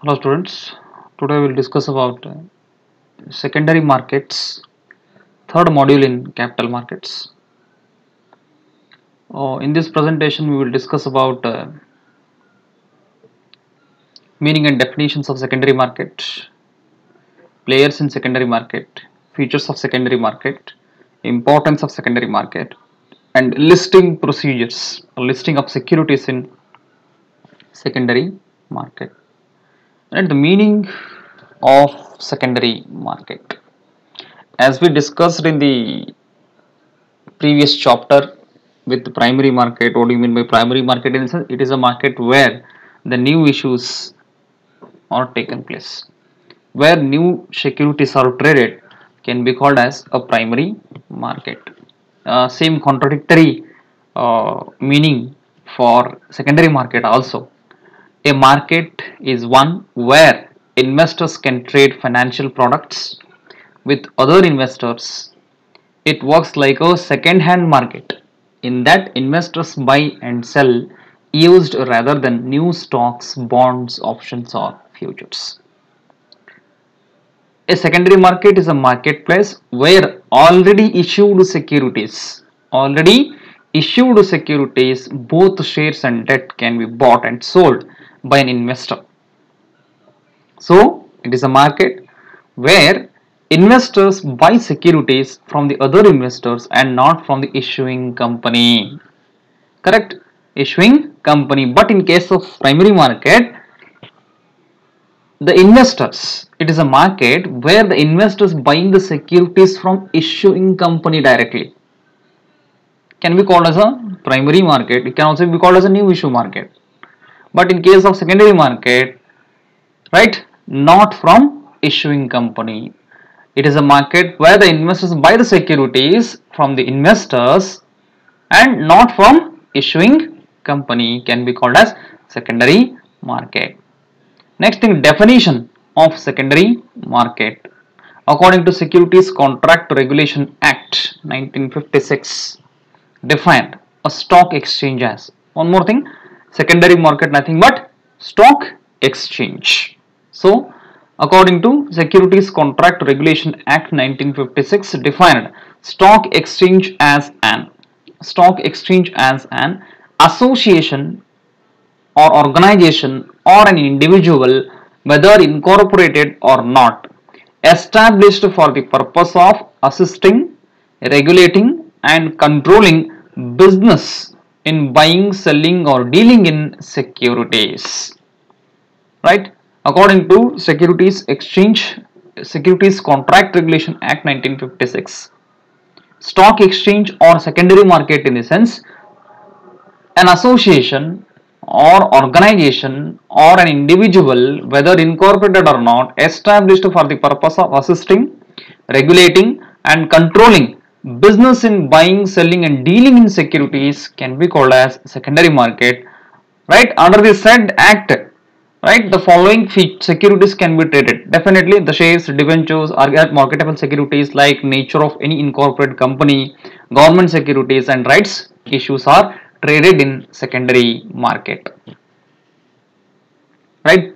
Hello students, today we will discuss about secondary markets, third module in capital markets. In this presentation we will discuss about meaning and definitions of secondary market, players in secondary market, features of secondary market, importance of secondary market, and listing procedures, listing of securities in secondary market, and the meaning of secondary market. As we discussed in the previous chapter with the primary market, what do you mean by primary market? It is a market where the new issues are taken place, where new securities are traded, can be called as a primary market. Same contradictory meaning for secondary market also. A market is one where investors can trade financial products with other investors. It works like a second hand market in that investors buy and sell used rather than new stocks, bonds, options, or futures. A secondary market is a marketplace where already issued securities, both shares and debt can be bought and sold by an investor. So it is a market where investors buy securities from the other investors and not from the issuing company. Correct? Issuing company. But in case of primary market, it is a market where the investors buying the securities from issuing company directly. Can be called as a primary market. It can also be called as a new issue market. But in case of secondary market, right, not from issuing company. It is a market where the investors buy the securities from the investors and not from issuing company, can be called as secondary market. Next thing, definition of secondary market. According to Securities Contract Regulation Act 1956, defined a stock exchange as, one more thing, secondary market nothing but stock exchange. So according to Securities Contract Regulation Act 1956, defined stock exchange as an association or organization or an individual, whether incorporated or not, established for the purpose of assisting, regulating, and controlling business in buying, selling, or dealing in securities. Right? According to Securities Contract Regulation Act 1956, stock exchange or secondary market in the sense an association or organization or an individual, whether incorporated or not, established for the purpose of assisting, regulating, and controlling business in buying, selling, and dealing in securities, can be called as secondary market. Right? Under the said act, right, the following securities can be traded. Definitely the shares, debentures, or marketable securities like nature of any incorporated company, government securities, and rights issues are traded in secondary market. Right?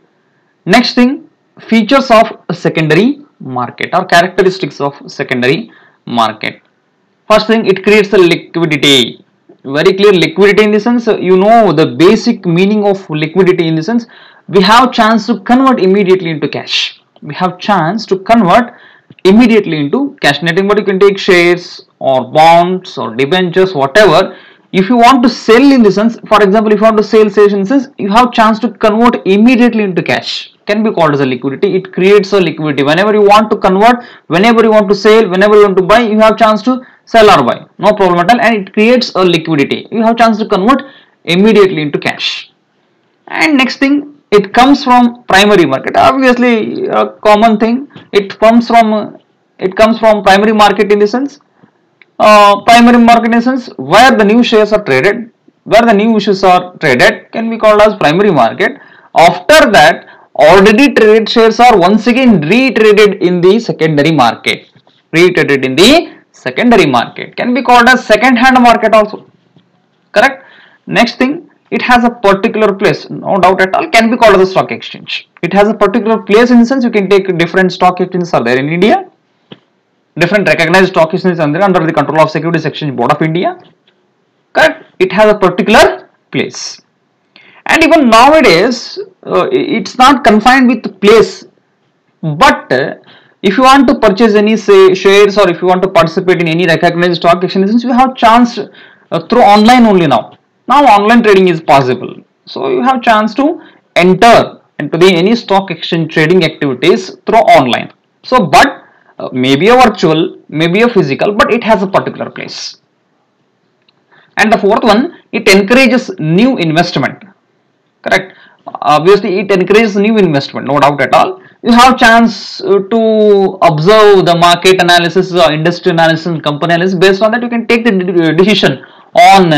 Next thing, features of secondary market or characteristics of secondary market. First thing, it creates a liquidity. Very clear liquidity in the sense, you know the basic meaning of liquidity in the sense, we have chance to convert immediately into cash. Nothing but you can take shares or bonds or debentures, whatever. If you want to sell in the sense, for example, if you want to sell shares in the sense, you have chance to convert immediately into cash. Can be called as a liquidity. It creates a liquidity. Whenever you want to convert, whenever you want to sell, whenever you want to buy, you have chance to sell or buy. No problem at all, and it creates a liquidity. You have chance to convert immediately into cash. And next thing, it comes from primary market. Obviously, a common thing. It comes from primary market in the sense, where the new shares are traded, where the new issues are traded, can be called as primary market. After that, already traded shares are once again retraded in the secondary market. Can be called as second hand market also. Correct? Next thing, it has a particular place, no doubt at all, can be called as a stock exchange. It has a particular place in the sense you can take different stock exchanges are there in India. Different recognized stock exchanges are there under the control of Securities Exchange Board of India. Correct? It has a particular place. And even nowadays, it's not confined with place, but if you want to purchase any say shares, or if you want to participate in any recognized stock exchanges, you have chance through online only now. Now online trading is possible, so you have chance to enter into the any stock exchange trading activities through online. So, but maybe a virtual, maybe a physical, but it has a particular place. And the fourth one, it encourages new investment. Correct? Obviously, it encourages new investment, no doubt at all. You have chance to observe the market analysis, industry analysis, and company analysis. Based on that, you can take the decision on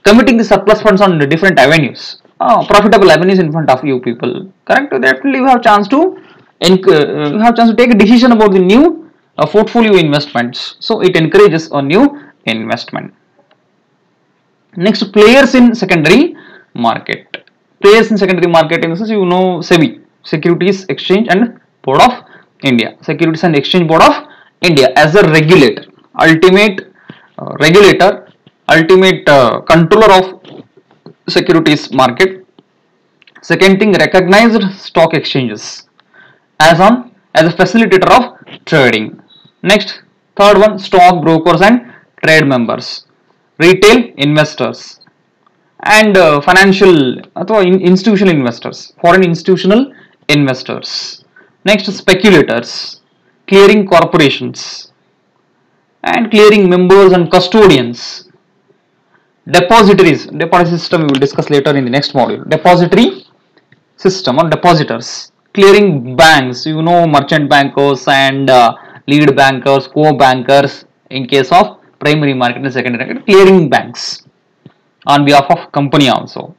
committing the surplus funds on the different avenues, profitable avenues in front of you people. Correct? Definitely, you have chance to take a decision about the new portfolio investments. So it encourages a new investment. Next, players in secondary market. Players in secondary market, in this is, you know, SEBI, Securities Exchange and Board of India. Securities and Exchange Board of India as a regulator, ultimate regulator, ultimate controller of securities market. Second thing, recognized stock exchanges as a facilitator of trading. Next, third one, stock brokers and trade members, retail investors, and financial or institutional investors, foreign institutional investors. Next, speculators, clearing corporations, and clearing members and custodians. Depositories, deposit system we will discuss later in the next module. Depository system or depositors, clearing banks, you know, merchant bankers and lead bankers, co-bankers in case of primary market and secondary market, clearing banks on behalf of company also.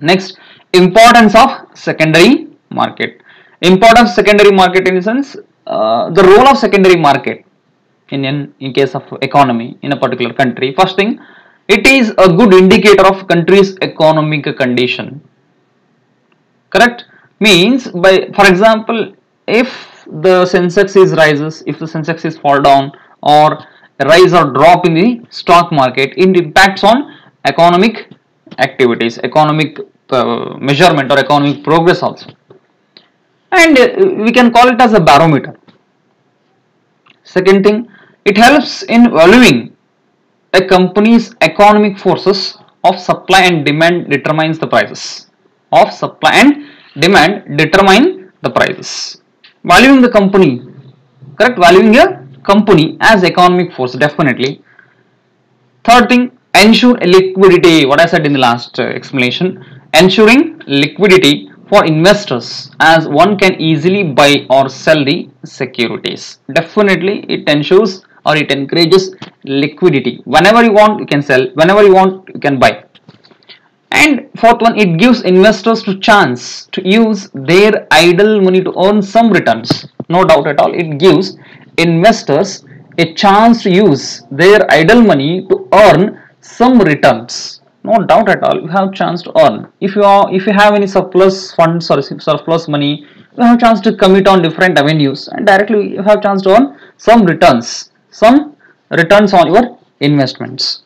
Next, importance of secondary market. Importance of secondary market in the sense, the role of secondary market in case of economy in a particular country. First thing, it is a good indicator of country's economic condition. Correct? Means, by for example, if the Sensex is rises, if the Sensex is fall down, or rise or drop in the stock market, it impacts on economic activities, economic measurement or economic progress also, and we can call it as a barometer. Second thing, it helps in valuing a company's economic forces of supply and demand determines the prices. Of supply and demand determine the prices. Valuing the company, correct? Valuing a company as economic force, definitely. Third thing, ensure liquidity. What I said in the last explanation, ensuring liquidity for investors, as one can easily buy or sell the securities. Definitely, it ensures or it encourages liquidity. Whenever you want, you can sell. Whenever you want, you can buy. And fourth one, it gives investors to chance to use their idle money to earn some returns. No doubt at all, it gives investors a chance to use their idle money to earn some returns. No doubt at all, you have chance to earn. If you have any surplus funds or surplus money, you have chance to commit on different avenues, and directly you have chance to earn some returns on your investments.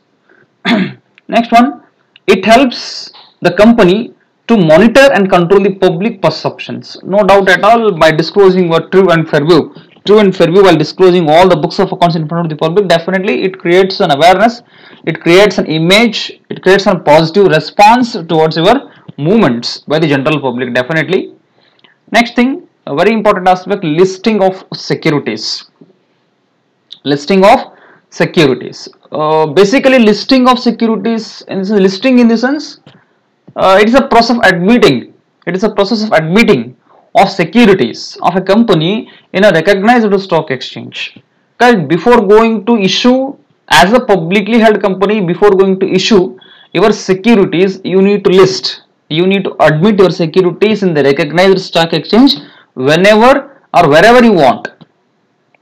Next one, it helps the company to monitor and control the public perceptions. No doubt at all, by disclosing what true and fair view, while disclosing all the books of accounts in front of the public, definitely it creates an awareness, it creates an image, it creates a positive response towards your movements by the general public, definitely. Next thing, a very important aspect, listing of securities. Listing of securities. Basically, listing of securities, listing in the sense, it is a process of admitting. It is a process of admitting of securities of a company in a recognized stock exchange. Because before going to issue, as a publicly held company, before going to issue your securities, you need to list. You need to admit your securities in the recognized stock exchange whenever or wherever you want.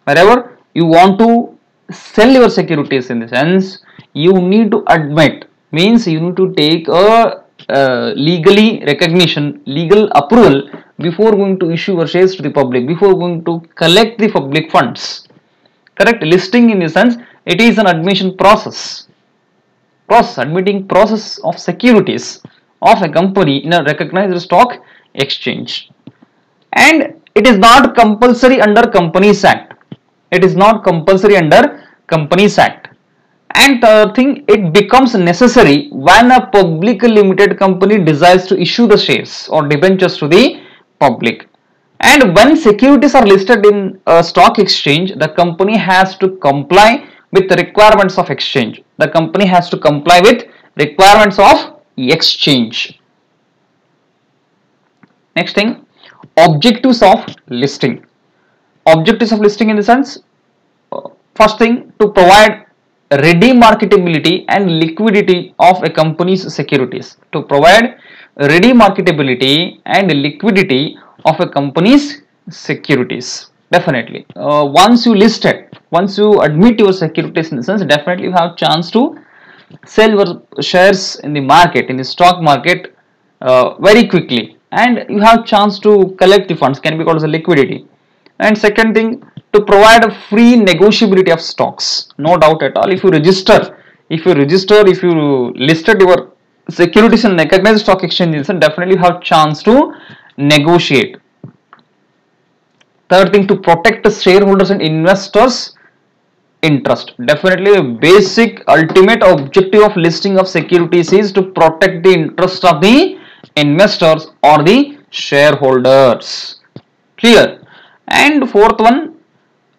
Wherever you want to sell your securities, in the sense, you need to admit Means you need to take a legally recognition, legal approval before going to issue your shares to the public, before going to collect the public funds. Correct? Listing in the sense it is an admission admitting process of securities of a company in a recognized stock exchange. And it is not compulsory under Companies Act. It is not compulsory under Companies Act. And third thing, it becomes necessary when a public limited company desires to issue the shares or debentures to the public. And when securities are listed in a stock exchange, the company has to comply with the requirements of exchange. The company has to comply with requirements of exchange. Next thing, objectives of listing. Objectives of listing in the sense, first thing, to provide ready marketability and liquidity of a company's securities. To provide ready marketability and liquidity of a company's securities. Definitely. Once you list it, once you admit your securities in the sense, definitely you have chance to sell your shares in the market, in the stock market very quickly, and you have chance to collect the funds, can be called as a liquidity. And second thing, to provide a free negotiability of stocks. No doubt at all, if you register, if you listed your securities in recognized stock exchanges, then definitely you have chance to negotiate. Third thing, to protect the shareholders and investors interest. Definitely a basic ultimate objective of listing of securities is to protect the interest of the investors or the shareholders. Clear? And fourth one,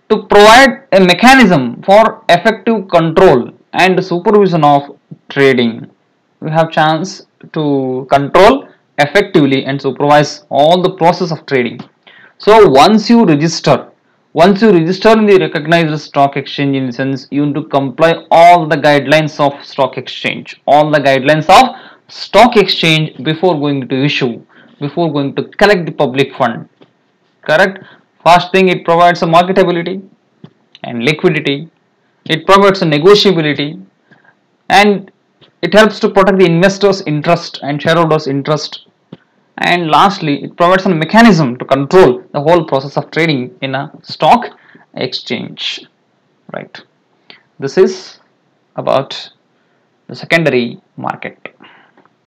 to provide a mechanism for effective control and supervision of trading. We have chance to control effectively and supervise all the process of trading. So once you register in the recognized stock exchange, in the sense you need to comply all the guidelines of stock exchange, all the guidelines of stock exchange before going to issue, before going to collect the public fund. Correct? First thing, it provides a marketability and liquidity. It provides a negotiability, and it helps to protect the investors' interest and shareholders' interest. And lastly, it provides a mechanism to control the whole process of trading in a stock exchange. Right. This is about the secondary market.